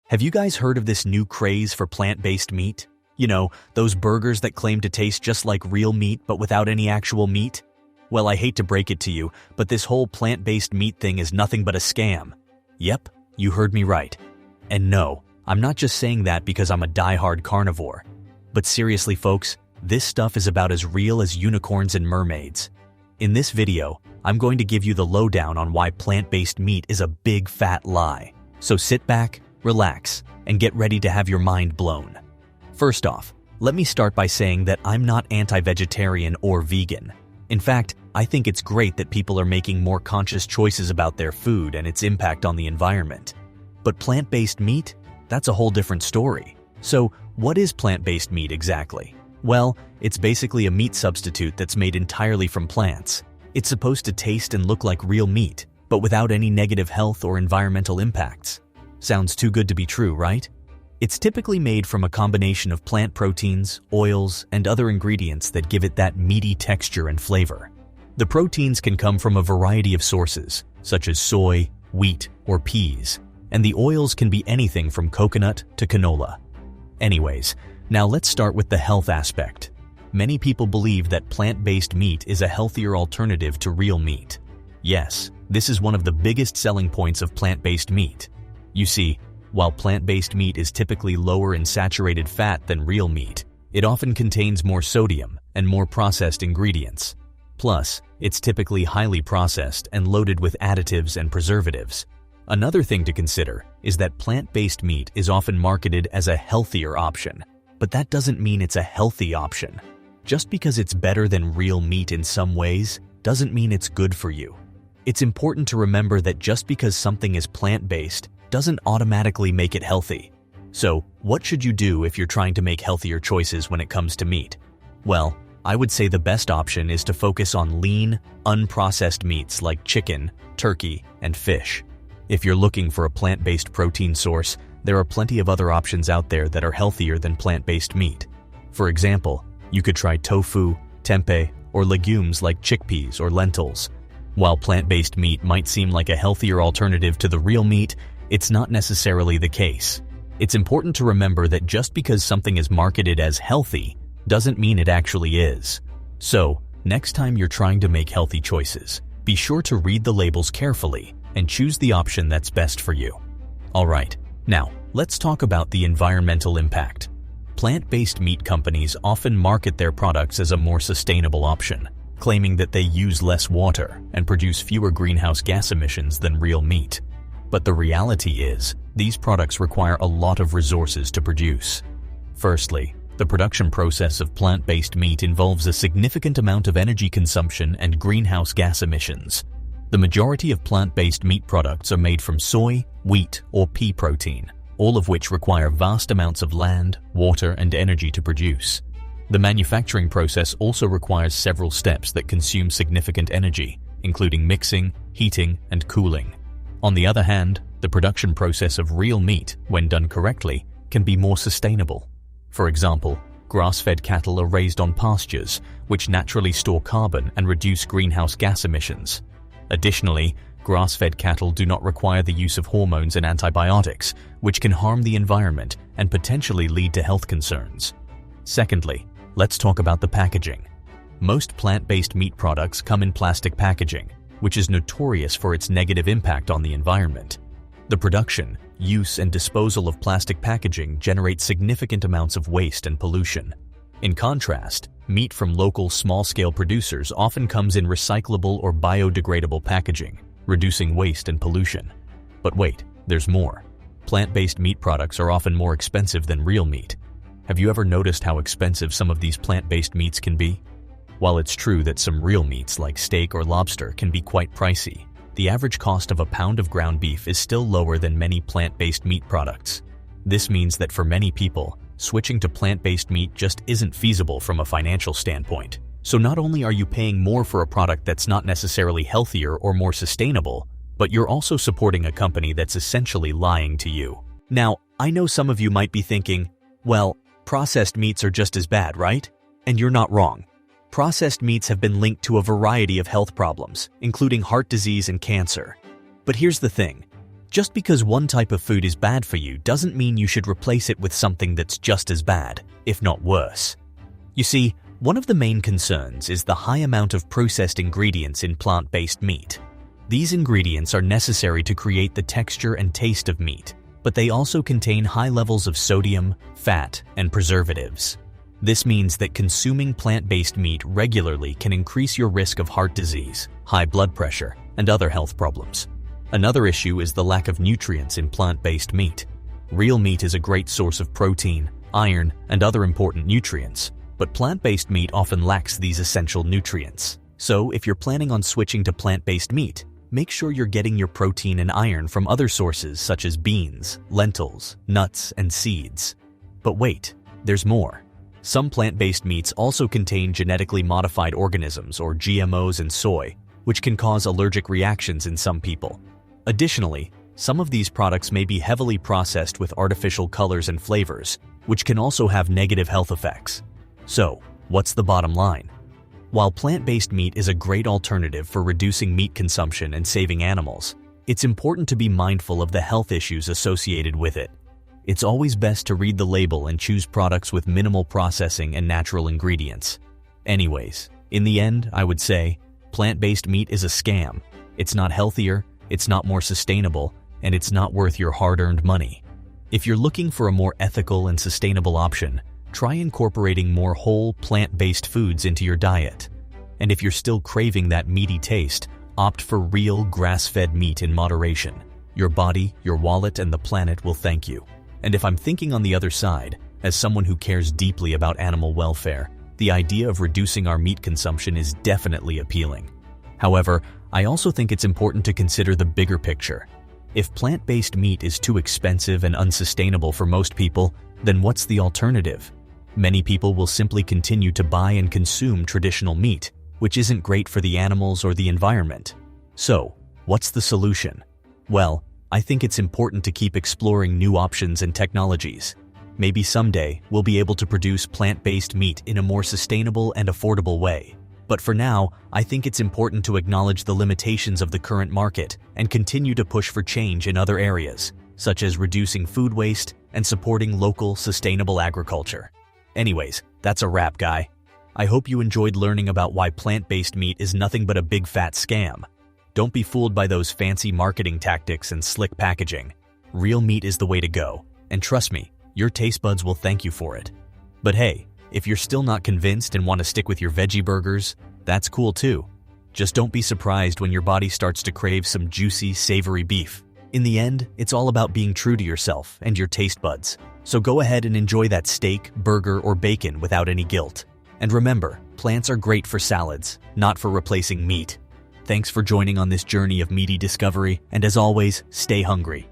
Have you guys heard of this new craze for plant-based meat? You know, those burgers that claim to taste just like real meat but without any actual meat? Well, I hate to break it to you, but this whole plant-based meat thing is nothing but a scam. Yep, you heard me right. And no, I'm not just saying that because I'm a die-hard carnivore. But seriously, folks, this stuff is about as real as unicorns and mermaids. In this video, I'm going to give you the lowdown on why plant-based meat is a big fat lie. So sit back, relax, and get ready to have your mind blown. First off, let me start by saying that I'm not anti-vegetarian or vegan. In fact, I think it's great that people are making more conscious choices about their food and its impact on the environment. But plant-based meat? That's a whole different story. So, what is plant-based meat exactly? Well, it's basically a meat substitute that's made entirely from plants. It's supposed to taste and look like real meat, but without any negative health or environmental impacts. Sounds too good to be true, right? It's typically made from a combination of plant proteins, oils, and other ingredients that give it that meaty texture and flavor. The proteins can come from a variety of sources, such as soy, wheat, or peas, and the oils can be anything from coconut to canola. Anyways, now let's start with the health aspect. Many people believe that plant-based meat is a healthier alternative to real meat. Yes, this is one of the biggest selling points of plant-based meat. You see, while plant-based meat is typically lower in saturated fat than real meat, it often contains more sodium and more processed ingredients. Plus, it's typically highly processed and loaded with additives and preservatives. Another thing to consider is that plant-based meat is often marketed as a healthier option, but that doesn't mean it's a healthy option. Just because it's better than real meat in some ways doesn't mean it's good for you. It's important to remember that just because something is plant-based doesn't automatically make it healthy. So, what should you do if you're trying to make healthier choices when it comes to meat? Well, I would say the best option is to focus on lean, unprocessed meats like chicken, turkey, and fish. If you're looking for a plant-based protein source, there are plenty of other options out there that are healthier than plant-based meat. For example, you could try tofu, tempeh, or legumes like chickpeas or lentils. While plant-based meat might seem like a healthier alternative to the real meat, it's not necessarily the case. It's important to remember that just because something is marketed as healthy doesn't mean it actually is. So, next time you're trying to make healthy choices, be sure to read the labels carefully and choose the option that's best for you. Alright, now let's talk about the environmental impact. Plant-based meat companies often market their products as a more sustainable option, claiming that they use less water and produce fewer greenhouse gas emissions than real meat. But the reality is, these products require a lot of resources to produce. Firstly, the production process of plant-based meat involves a significant amount of energy consumption and greenhouse gas emissions. The majority of plant-based meat products are made from soy, wheat, or pea protein, all of which require vast amounts of land, water, and energy to produce. The manufacturing process also requires several steps that consume significant energy, including mixing, heating, and cooling. On the other hand, the production process of real meat, when done correctly, can be more sustainable. For example, grass-fed cattle are raised on pastures, which naturally store carbon and reduce greenhouse gas emissions. Additionally, grass-fed cattle do not require the use of hormones and antibiotics, which can harm the environment and potentially lead to health concerns. Secondly, let's talk about the packaging. Most plant-based meat products come in plastic packaging, which is notorious for its negative impact on the environment. The production, use, and disposal of plastic packaging generates significant amounts of waste and pollution. In contrast, meat from local small-scale producers often comes in recyclable or biodegradable packaging, reducing waste and pollution. But wait, there's more. Plant-based meat products are often more expensive than real meat. Have you ever noticed how expensive some of these plant-based meats can be? While it's true that some real meats like steak or lobster can be quite pricey, the average cost of a pound of ground beef is still lower than many plant-based meat products. This means that for many people, switching to plant-based meat just isn't feasible from a financial standpoint. So not only are you paying more for a product that's not necessarily healthier or more sustainable, but you're also supporting a company that's essentially lying to you. Now, I know some of you might be thinking, well, processed meats are just as bad, right? And you're not wrong. Processed meats have been linked to a variety of health problems, including heart disease and cancer. But here's the thing. Just because one type of food is bad for you doesn't mean you should replace it with something that's just as bad, if not worse. You see, one of the main concerns is the high amount of processed ingredients in plant-based meat. These ingredients are necessary to create the texture and taste of meat, but they also contain high levels of sodium, fat, and preservatives. This means that consuming plant-based meat regularly can increase your risk of heart disease, high blood pressure, and other health problems. Another issue is the lack of nutrients in plant-based meat. Real meat is a great source of protein, iron, and other important nutrients, but plant-based meat often lacks these essential nutrients. So, if you're planning on switching to plant-based meat, make sure you're getting your protein and iron from other sources such as beans, lentils, nuts, and seeds. But wait, there's more. Some plant-based meats also contain genetically modified organisms or GMOs and soy, which can cause allergic reactions in some people. Additionally, some of these products may be heavily processed with artificial colors and flavors, which can also have negative health effects. So, what's the bottom line? While plant-based meat is a great alternative for reducing meat consumption and saving animals, it's important to be mindful of the health issues associated with it. It's always best to read the label and choose products with minimal processing and natural ingredients. Anyways, in the end, I would say, plant-based meat is a scam. It's not healthier, it's not more sustainable, and it's not worth your hard-earned money. If you're looking for a more ethical and sustainable option, try incorporating more whole, plant-based foods into your diet. And if you're still craving that meaty taste, opt for real, grass-fed meat in moderation. Your body, your wallet, and the planet will thank you. And if I'm thinking on the other side, as someone who cares deeply about animal welfare, the idea of reducing our meat consumption is definitely appealing. However, I also think it's important to consider the bigger picture. If plant-based meat is too expensive and unsustainable for most people, then what's the alternative? Many people will simply continue to buy and consume traditional meat, which isn't great for the animals or the environment. So, what's the solution? Well, I think it's important to keep exploring new options and technologies. Maybe someday we'll be able to produce plant-based meat in a more sustainable and affordable way. But for now, I think it's important to acknowledge the limitations of the current market and continue to push for change in other areas, such as reducing food waste and supporting local, sustainable agriculture. Anyways, that's a wrap, guy. I hope you enjoyed learning about why plant-based meat is nothing but a big fat scam. Don't be fooled by those fancy marketing tactics and slick packaging. Real meat is the way to go, and trust me, your taste buds will thank you for it. But hey, if you're still not convinced and want to stick with your veggie burgers, that's cool too. Just don't be surprised when your body starts to crave some juicy, savory beef. In the end, it's all about being true to yourself and your taste buds. So go ahead and enjoy that steak, burger, or bacon without any guilt. And remember, plants are great for salads, not for replacing meat. Thanks for joining on this journey of meaty discovery, and as always, stay hungry.